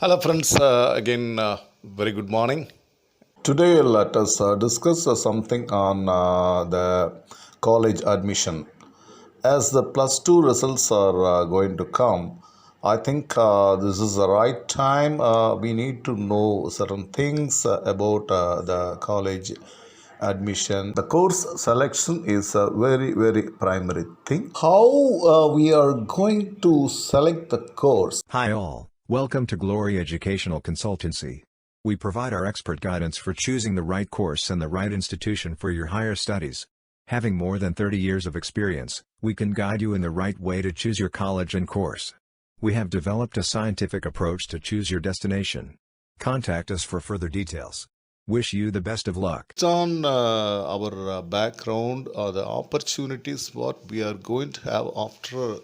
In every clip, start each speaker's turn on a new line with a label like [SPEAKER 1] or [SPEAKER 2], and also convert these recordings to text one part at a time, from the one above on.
[SPEAKER 1] Hello, friends. Again, very good morning.
[SPEAKER 2] Today, let us discuss something on the college admission. As the plus two results are going to come, I think this is the right time. We need to know certain things about the college admission. The course selection is a very, very primary thing. How we are going to select the course?
[SPEAKER 3] Hi all, welcome to Glory Educational Consultancy. We provide our expert guidance for choosing the right course and the right institution for your higher studies. Having more than 30 years of experience, we can guide you in the right way to choose your college and course. We have developed a scientific approach to choose your destination. Contact us for further details. Wish you the best of luck.
[SPEAKER 1] Based on our background or the opportunities what we are going to have after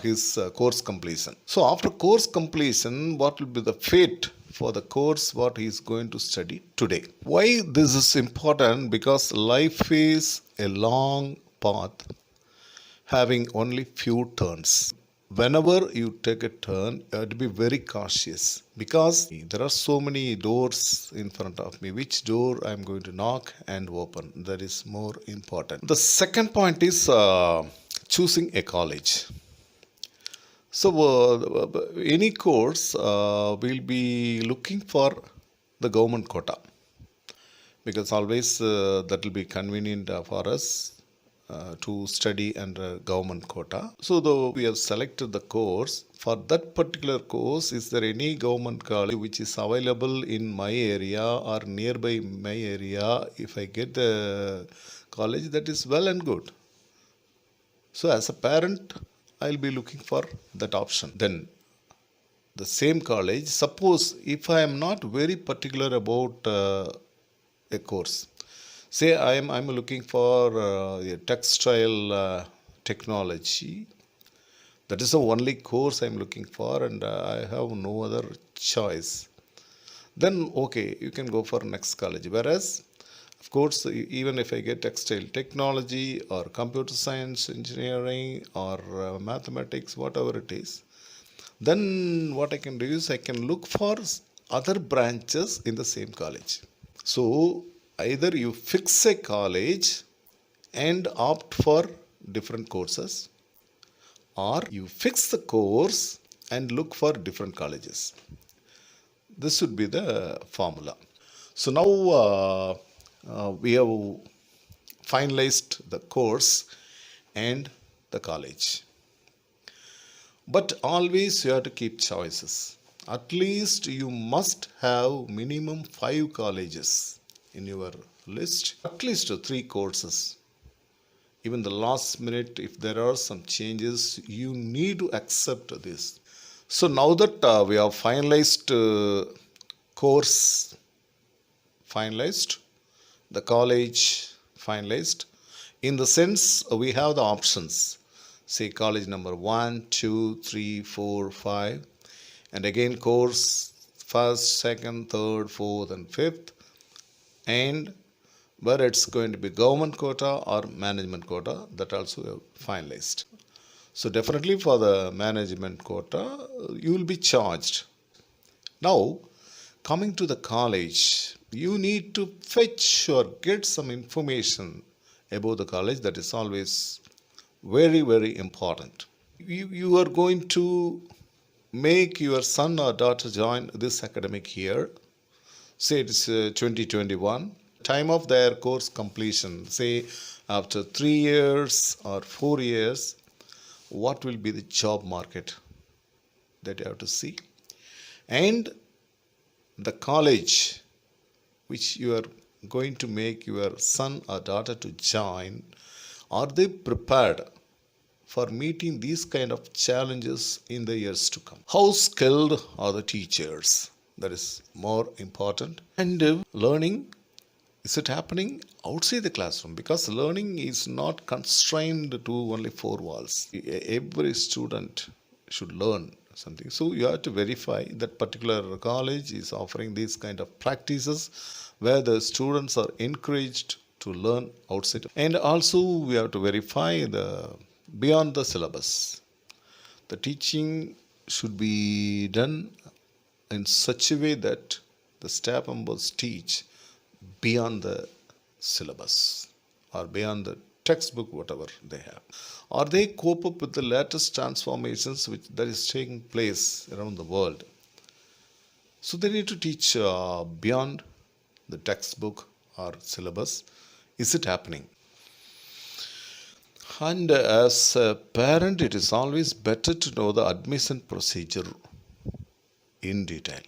[SPEAKER 1] his course completion. So, after course completion, what will be the fate for the course what he is going to study today? Why this is important? Because life is a long path having only few turns. Whenever you take a turn, you have to be very cautious because there are so many doors in front of me. Which door I am going to knock and open? That is more important. The second point is choosing a college. So, any course will be looking for the government quota because always that will be convenient for us to study under government quota. So, though we have selected the course, for that particular course, is there any government college which is available in my area or nearby my area? If I get the college, that is well and good. So, as a parent, I'll be looking for that option. Then, the same college, suppose if I am not very particular about a course, say I'm looking for a textile technology. That is the only course I'm looking for, and I have no other choice. Then okay, you can go for next college. Whereas, of course, even if I get textile technology or computer science, engineering or mathematics, whatever it is, then what I can do is I can look for other branches in the same college. So either you fix a college and opt for different courses, or you fix the course and look for different colleges. This would be the formula. So now we have finalized the course and the college. But always you have to keep choices. At least you must have minimum 5 colleges in your list, at least 3 courses. Even the last minute, if there are some changes, you need to accept this. So now that we have finalized course, finalized, the college finalized, in the sense we have the options. Say college number 1, 2, 3, 4, 5, and again course first, second, third, fourth, and fifth, and where it's going to be government quota or management quota, that also we have finalized. So definitely for the management quota, you will be charged. Now, coming to the college, you need to fetch or get some information about the college. That is always very, very important. You are going to make your son or daughter join this academic year. Say it's 2021. Time of their course completion, say after 3 years or 4 years, what will be the job market that you have to see? And the college which you are going to make your son or daughter to join, are they prepared for meeting these kind of challenges in the years to come? How skilled are the teachers? That is more important. And learning, is it happening outside the classroom? Because learning is not constrained to only 4 walls. Every student should learn something. So you have to verify that particular college is offering these kind of practices where the students are encouraged to learn outside. And also we have to verify the beyond the syllabus. The teaching should be done in such a way that the staff members teach beyond the syllabus or beyond the textbook, whatever they have. Or they cope up with the latest transformations which that is taking place around the world. So they need to teach beyond the textbook or syllabus. Is it happening? And as a parent, it is always better to know the admission procedure in detail.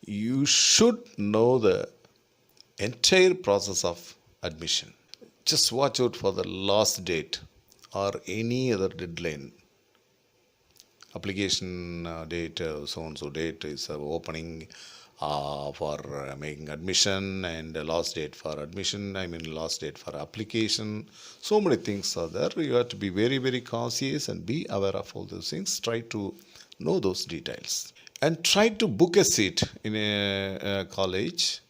[SPEAKER 1] You should know the entire process of admission. Just watch out for the last date or any other deadline. Application date, so and so date is opening for making admission, and last date for admission, last date for application. So many things are there. You have to be very, very cautious and be aware of all those things. Try to know those details and try to book a seat in a college,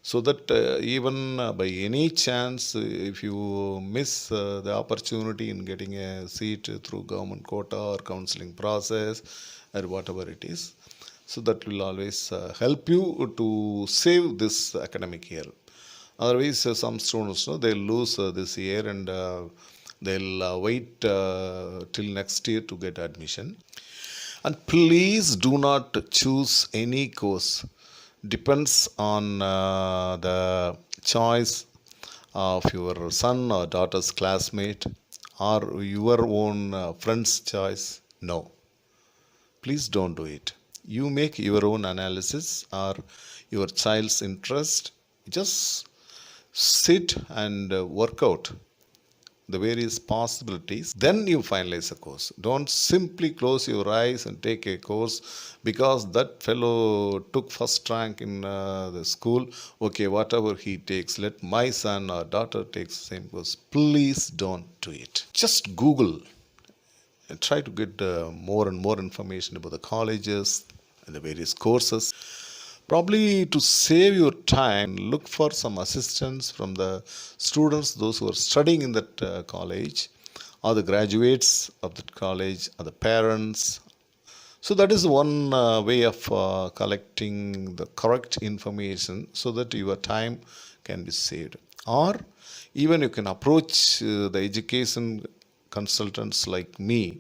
[SPEAKER 1] so that even by any chance, if you miss the opportunity in getting a seat through government quota or counseling process or whatever it is, so that will always help you to save this academic year. Otherwise, some students, they'll lose this year and they'll wait till next year to get admission. And please do not choose any course depends on the choice of your son or daughter's classmate or your own friend's choice. No, please don't do it. You make your own analysis or your child's interest. Just sit and work out the various possibilities, then you finalize a course. Don't simply close your eyes and take a course because that fellow took first rank in the school. Okay, whatever he takes, let my son or daughter take the same course. Please don't do it. Just Google and try to get more and more information about the colleges and the various courses. Probably to save your time, look for some assistance from the students, those who are studying in that college, or the graduates of that college, or the parents. So that is one way of collecting the correct information so that your time can be saved. Or even you can approach the education consultants like me,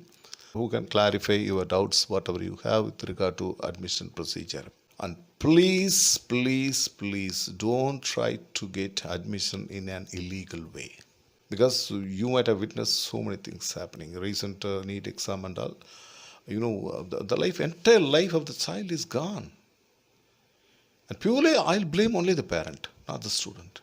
[SPEAKER 1] who can clarify your doubts, whatever you have with regard to admission procedure. And please, please, please don't try to get admission in an illegal way, because you might have witnessed so many things happening. Recent NEET exam and all. The entire life of the child is gone. And purely, I'll blame only the parent, not the student.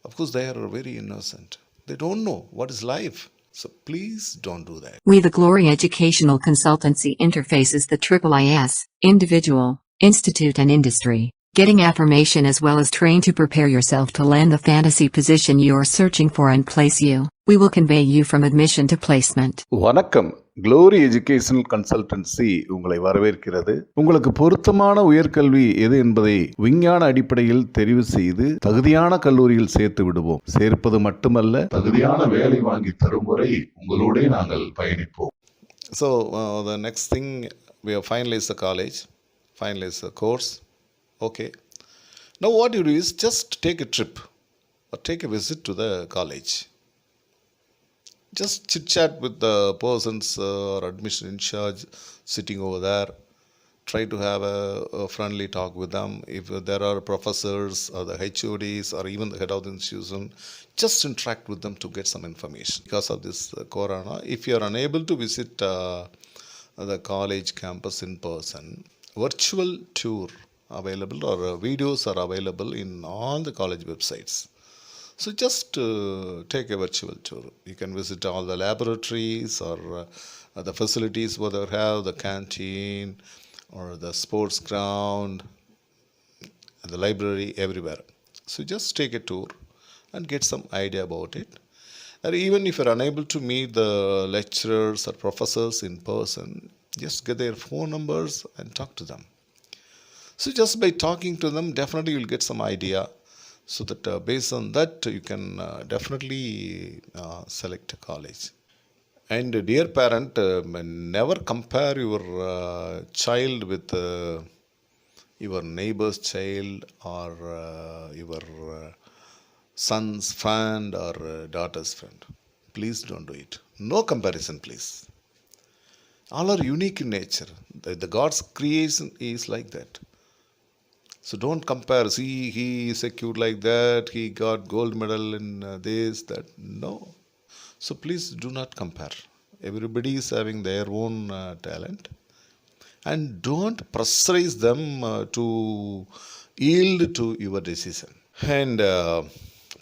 [SPEAKER 1] Of course, they are very innocent. They don't know what is life. So please don't do that.
[SPEAKER 4] We, the Glory Educational Consultancy, interfaces the IIIS, individual, institute and industry, getting affirmation as well as train to prepare yourself to land the fantasy position you are searching for and place you. We will convey you from admission to placement.
[SPEAKER 2] வணக்கம். Glory educational consultancy உங்களை வரவேற்கிறது. உங்களுக்கு பொருத்தமான உயர்கல்வி எது என்பதை விஞ்ஞான அடிப்படையில் தெரிவு செய்து தகுதியான கல்லூரியில் சேர்த்து விடுவோம். சேர்ப்பது மட்டுமல்ல, தகுதியான வேலை வாங்கி தரும் வரை உங்களோட நாங்கள் பயணிப்போம்.
[SPEAKER 1] So the next thing, we have finalized the college, finalized the course. Okay. Now what you do is just take a trip or take a visit to the college. Just chit chat with the persons or admission in charge sitting over there. Try to have a friendly talk with them. If there are professors or the HODs or even the head of the institution, just interact with them to get some information. Because of this corona, if you are unable to visit the college campus in person, virtual tour available or videos are available in all the college websites. So just take a virtual tour. You can visit all the laboratories or the facilities where they have the canteen or the sports ground, the library, everywhere. So just take a tour and get some idea about it. Or even if you're unable to meet the lecturers or professors in person, just get their phone numbers and talk to them. So just by talking to them, definitely you'll get some idea. So that based on that, you can definitely select a college. And dear parent, never compare your child with your neighbor's child or your son's friend or daughter's friend. Please don't do it. No comparison, please. All are unique in nature. The God's creation is like that. So don't compare. See, he is a cute like that. He got gold medal in this, that. No. So please do not compare. Everybody is having their own talent. And don't pressurize them to yield to your decision. And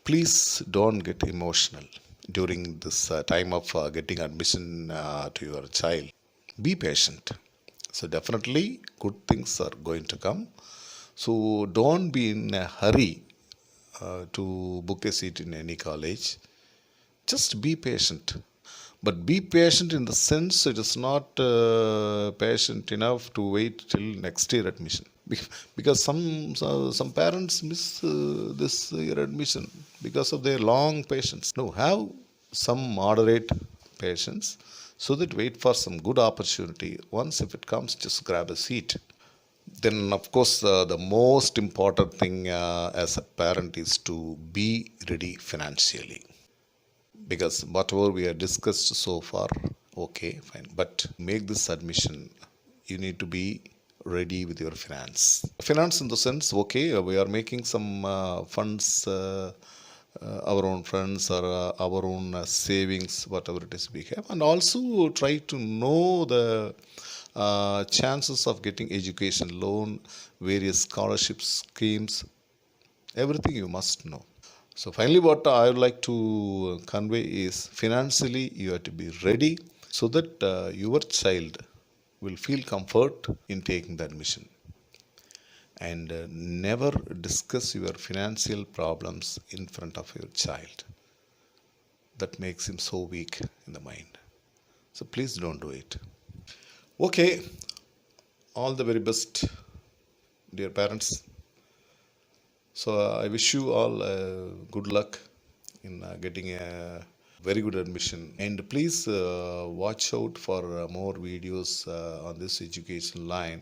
[SPEAKER 1] please don't get emotional during this time of getting admission to your child. Be patient. So definitely good things are going to come. So don't be in a hurry to book a seat in any college. Just be patient. But be patient in the sense it is not patient enough to wait till next year admission. Because some parents miss this year admission because of their long patience. No, have some moderate patience so that wait for some good opportunity. Once if it comes, just grab a seat. Then of course the most important thing as a parent is to be ready financially. Because whatever we have discussed so far, okay, fine. But make this admission, you need to be ready with your finance. Finance in the sense, okay, we are making some funds, our own funds or our own savings, whatever it is we have. And also try to know the chances of getting education loan, various scholarship schemes, everything you must know. So finally what I would like to convey is financially you have to be ready so that your child will feel comfort in taking the admission. And never discuss your financial problems in front of your child. That makes him so weak in the mind. So please don't do it. Okay, all the very best, dear parents. So I wish you all good luck in getting a very good admission. And please watch out for more videos on this education line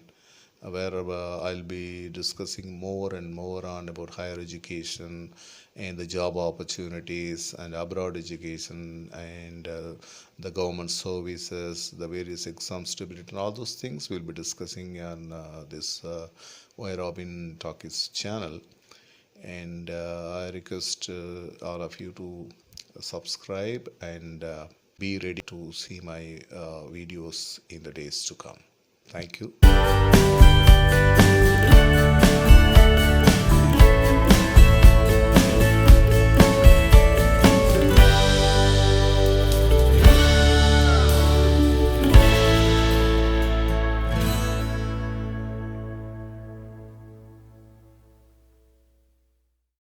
[SPEAKER 1] where I'll be discussing more and more on about higher education and the job opportunities and abroad education and the government services, the various exams to be written, all those things we'll be discussing on this Y Robin Talkies channel. And I request all of you to subscribe and be ready to see my videos in the days to come. Thank you.